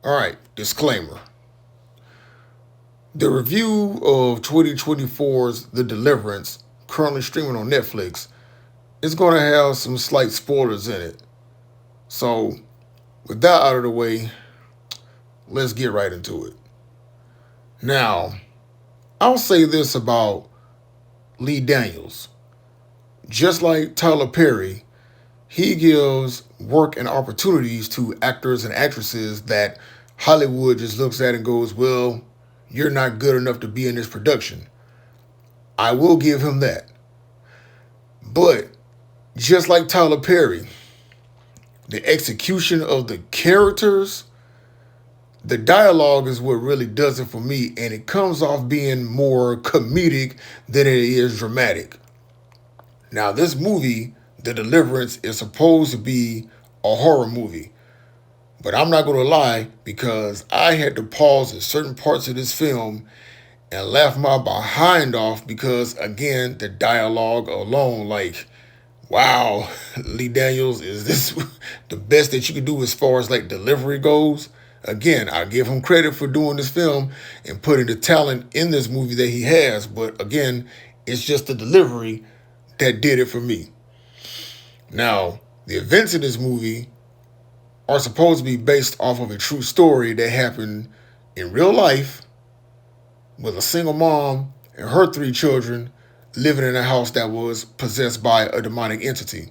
All right, disclaimer. The review of 2024's The Deliverance, currently streaming on Netflix, is going to have some slight spoilers in it. So, with that out of the way, let's get right into it. Now, I'll say this about Lee Daniels. Just like Tyler Perry, he gives work and opportunities to actors and actresses that Hollywood just looks at and goes, well, you're not good enough to be in this production. I will give him that. But just like Tyler Perry, the execution of the characters, the dialogue is what really does it for me, and it comes off being more comedic than it is dramatic. Now, this movie, The Deliverance, is supposed to be a horror movie. But I'm not going to lie, because I had to pause at certain parts of this film and laugh my behind off because, again, the dialogue alone, like, wow, Lee Daniels, is this the best that you can do as far as like delivery goes? Again, I give him credit for doing this film and putting the talent in this movie that he has. But again, it's just the delivery that did it for me. Now, the events in this movie are supposed to be based off of a true story that happened in real life with a single mom and her three children living in a house that was possessed by a demonic entity.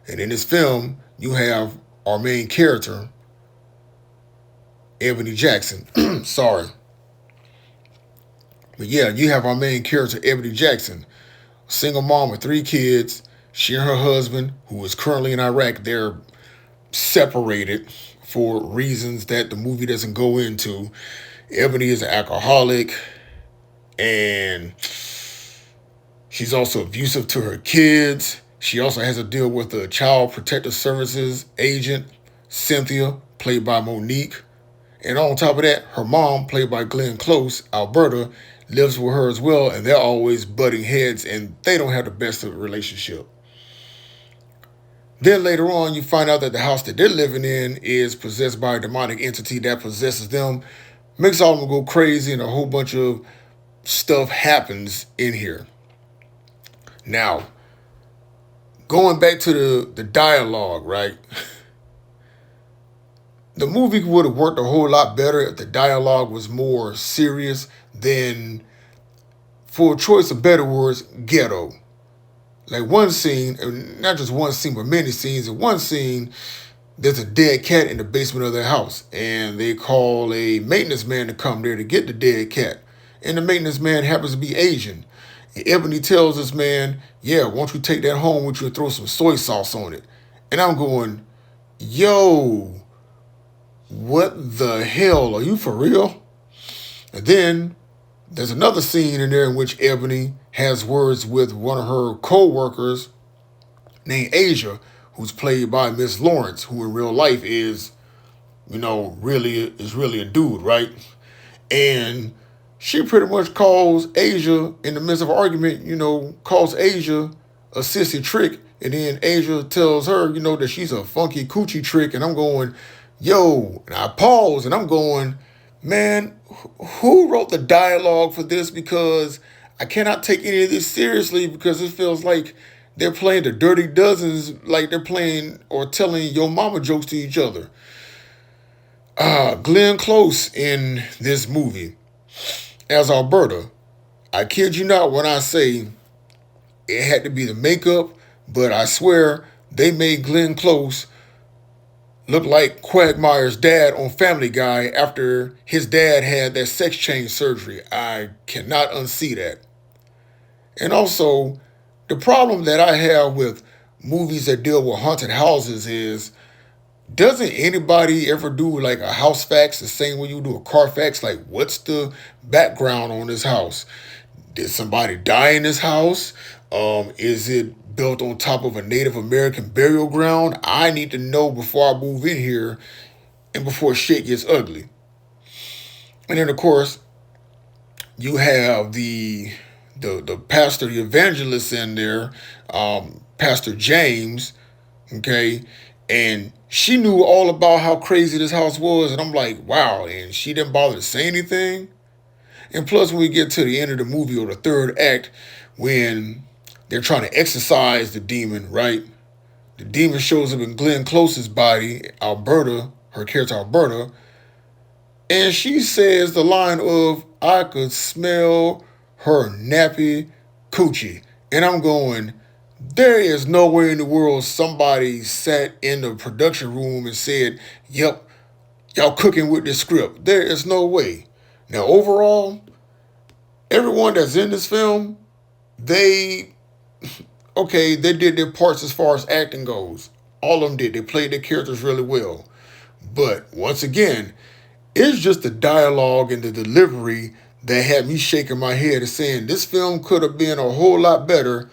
And in this film, you have our main character, Ebony Jackson. Sorry. But yeah, you have our main character, Ebony Jackson, a single mom with three kids. She and her husband, who is currently in Iraq, they're separated for reasons that the movie doesn't go into. Ebony is an alcoholic, and she's also abusive to her kids. She also has to deal with the Child Protective Services agent, Cynthia, played by Monique. And on top of that, her mom, played by Glenn Close, Alberta, lives with her as well, and they're always butting heads, and they don't have the best of relationship. Then later on, you find out that the house that they're living in is possessed by a demonic entity that possesses them, makes all of them go crazy, and a whole bunch of stuff happens in here. Now, going back to the dialogue, right? The movie would have worked a whole lot better if the dialogue was more serious than, for a choice of better words, ghetto. Like one scene, not just one scene, but many scenes. In one scene, there's a dead cat in the basement of their house, and they call a maintenance man to come there to get the dead cat. And the maintenance man happens to be Asian. And Ebony tells this man, yeah, why don't you take that home with you and throw some soy sauce on it? And I'm going, yo, what the hell? Are you for real? And then there's another scene in there in which Ebony has words with one of her co-workers named Asia, who's played by Miss Lawrence, who in real life is, really a dude, right? And she pretty much calls Asia in the midst of an argument, calls Asia a sissy trick, and then Asia tells her, that she's a funky coochie trick, and I'm going, yo, and I pause, and I'm going, man, who wrote the dialogue for this? Because I cannot take any of this seriously because it feels like they're playing the Dirty Dozens, like they're playing or telling your mama jokes to each other. Glenn Close in this movie as Alberta. I kid you not when I say it had to be the makeup, but I swear they made Glenn Close look like Quagmire's dad on Family Guy after his dad had that sex change surgery. I cannot unsee that. And also, the problem that I have with movies that deal with haunted houses is, doesn't anybody ever do like a house facts the same way you do a car facts? Like, what's the background on this house? Did somebody die in this house? Is it built on top of a Native American burial ground? I need to know before I move in here and before shit gets ugly. And then, of course, you have the pastor, the evangelist in there, Pastor James, okay? And she knew all about how crazy this house was. And I'm like, wow. And she didn't bother to say anything. And plus, when we get to the end of the movie or the third act, when they're trying to exorcise the demon, right? The demon shows up in Glenn Close's body, Alberta, her character Alberta, and she says the line of, I could smell her nappy coochie. And I'm going, there is no way in the world somebody sat in the production room and said, yep, y'all cooking with this script. There is no way. Now, overall, everyone that's in this film, they, okay, they did their parts as far as acting goes. All of them did. They played their characters really well. But once again, it's just the dialogue and the delivery that had me shaking my head and saying this film could have been a whole lot better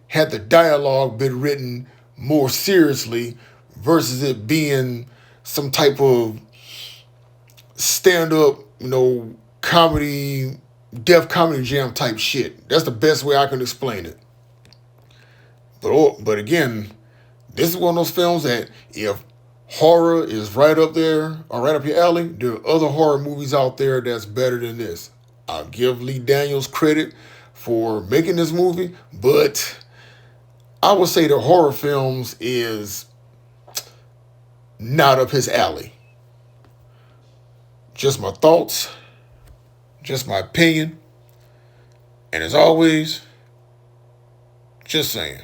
had the dialogue been written more seriously versus it being some type of stand-up, comedy, Def Comedy Jam type shit. That's the best way I can explain it. But again, this is one of those films that if horror is right up there or right up your alley, there are other horror movies out there that's better than this. I'll give Lee Daniels credit for making this movie, but I would say the horror films is not up his alley. Just my thoughts, just my opinion, and as always, just saying.